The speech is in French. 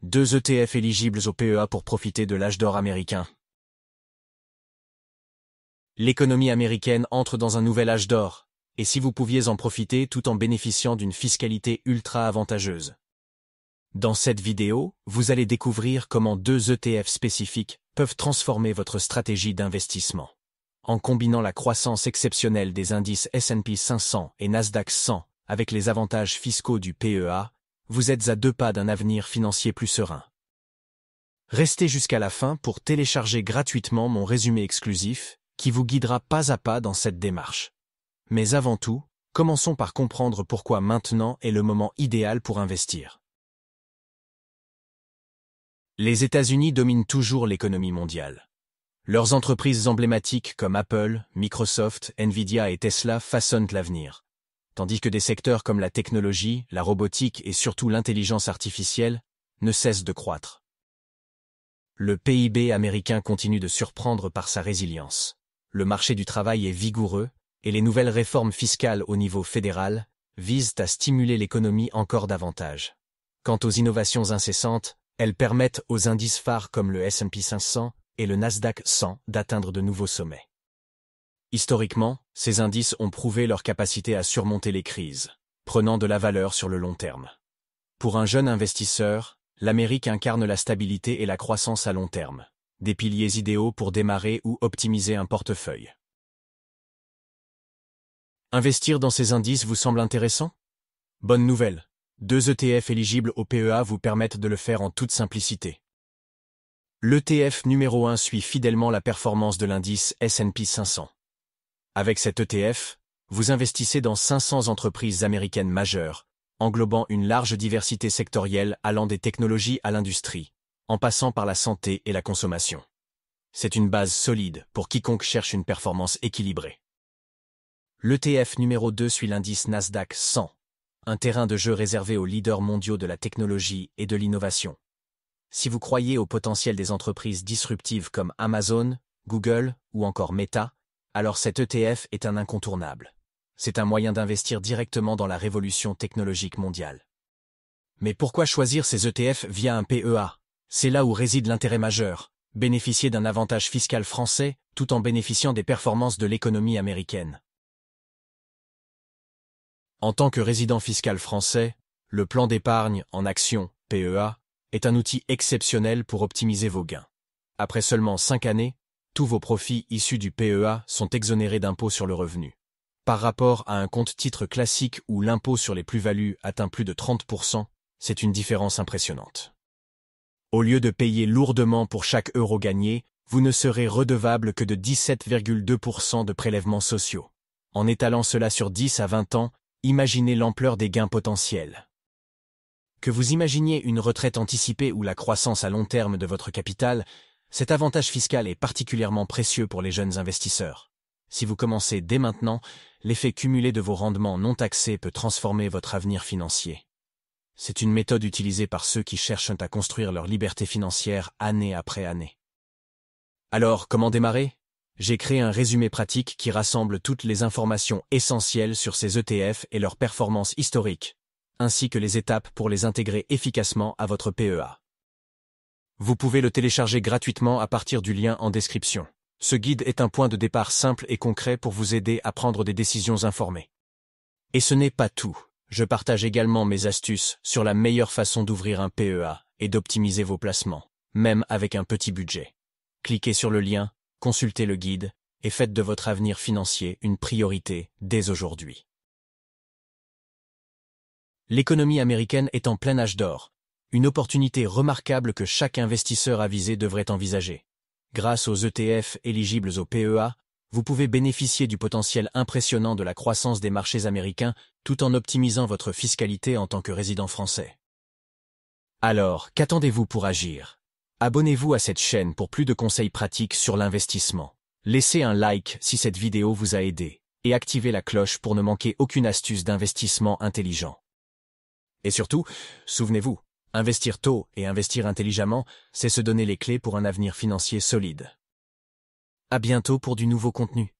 2 ETF éligibles au PEA pour profiter de l'âge d'or américain. L'économie américaine entre dans un nouvel âge d'or, et si vous pouviez en profiter tout en bénéficiant d'une fiscalité ultra avantageuse. Dans cette vidéo, vous allez découvrir comment 2 ETF spécifiques peuvent transformer votre stratégie d'investissement. En combinant la croissance exceptionnelle des indices S&P 500 et Nasdaq 100 avec les avantages fiscaux du PEA, vous êtes à 2 pas d'un avenir financier plus serein. Restez jusqu'à la fin pour télécharger gratuitement mon résumé exclusif qui vous guidera pas à pas dans cette démarche. Mais avant tout, commençons par comprendre pourquoi maintenant est le moment idéal pour investir. Les États-Unis dominent toujours l'économie mondiale. Leurs entreprises emblématiques comme Apple, Microsoft, Nvidia et Tesla façonnent l'avenir, tandis que des secteurs comme la technologie, la robotique et surtout l'intelligence artificielle ne cessent de croître. Le PIB américain continue de surprendre par sa résilience. Le marché du travail est vigoureux et les nouvelles réformes fiscales au niveau fédéral visent à stimuler l'économie encore davantage. Quant aux innovations incessantes, elles permettent aux indices phares comme le S&P 500 et le Nasdaq 100 d'atteindre de nouveaux sommets. Historiquement, ces indices ont prouvé leur capacité à surmonter les crises, prenant de la valeur sur le long terme. Pour un jeune investisseur, l'Amérique incarne la stabilité et la croissance à long terme, des piliers idéaux pour démarrer ou optimiser un portefeuille. Investir dans ces indices vous semble intéressant? Bonne nouvelle! 2 ETF éligibles au PEA vous permettent de le faire en toute simplicité. L'ETF numéro 1 suit fidèlement la performance de l'indice S&P 500. Avec cet ETF, vous investissez dans 500 entreprises américaines majeures, englobant une large diversité sectorielle allant des technologies à l'industrie, en passant par la santé et la consommation. C'est une base solide pour quiconque cherche une performance équilibrée. L'ETF numéro 2 suit l'indice Nasdaq 100, un terrain de jeu réservé aux leaders mondiaux de la technologie et de l'innovation. Si vous croyez au potentiel des entreprises disruptives comme Amazon, Google ou encore Meta, alors cet ETF est un incontournable. C'est un moyen d'investir directement dans la révolution technologique mondiale. Mais pourquoi choisir ces ETF via un PEA? C'est là où réside l'intérêt majeur, bénéficier d'un avantage fiscal français tout en bénéficiant des performances de l'économie américaine. En tant que résident fiscal français, le plan d'épargne en actions, PEA, est un outil exceptionnel pour optimiser vos gains. Après seulement 5 années, tous vos profits issus du PEA sont exonérés d'impôt sur le revenu. Par rapport à un compte-titre classique où l'impôt sur les plus-values atteint plus de 30%, c'est une différence impressionnante. Au lieu de payer lourdement pour chaque euro gagné, vous ne serez redevable que de 17,2% de prélèvements sociaux. En étalant cela sur 10 à 20 ans, imaginez l'ampleur des gains potentiels. Que vous imaginiez une retraite anticipée ou la croissance à long terme de votre capital, cet avantage fiscal est particulièrement précieux pour les jeunes investisseurs. Si vous commencez dès maintenant, l'effet cumulé de vos rendements non taxés peut transformer votre avenir financier. C'est une méthode utilisée par ceux qui cherchent à construire leur liberté financière année après année. Alors, comment démarrer? J'ai créé un résumé pratique qui rassemble toutes les informations essentielles sur ces ETF et leurs performances historiques, ainsi que les étapes pour les intégrer efficacement à votre PEA. Vous pouvez le télécharger gratuitement à partir du lien en description. Ce guide est un point de départ simple et concret pour vous aider à prendre des décisions informées. Et ce n'est pas tout. Je partage également mes astuces sur la meilleure façon d'ouvrir un PEA et d'optimiser vos placements, même avec un petit budget. Cliquez sur le lien, consultez le guide et faites de votre avenir financier une priorité dès aujourd'hui. L'économie américaine est en plein âge d'or, une opportunité remarquable que chaque investisseur avisé devrait envisager. Grâce aux ETF éligibles au PEA, vous pouvez bénéficier du potentiel impressionnant de la croissance des marchés américains tout en optimisant votre fiscalité en tant que résident français. Alors, qu'attendez-vous pour agir? Abonnez-vous à cette chaîne pour plus de conseils pratiques sur l'investissement. Laissez un like si cette vidéo vous a aidé et activez la cloche pour ne manquer aucune astuce d'investissement intelligent. Et surtout, souvenez-vous, investir tôt et investir intelligemment, c'est se donner les clés pour un avenir financier solide. À bientôt pour du nouveau contenu.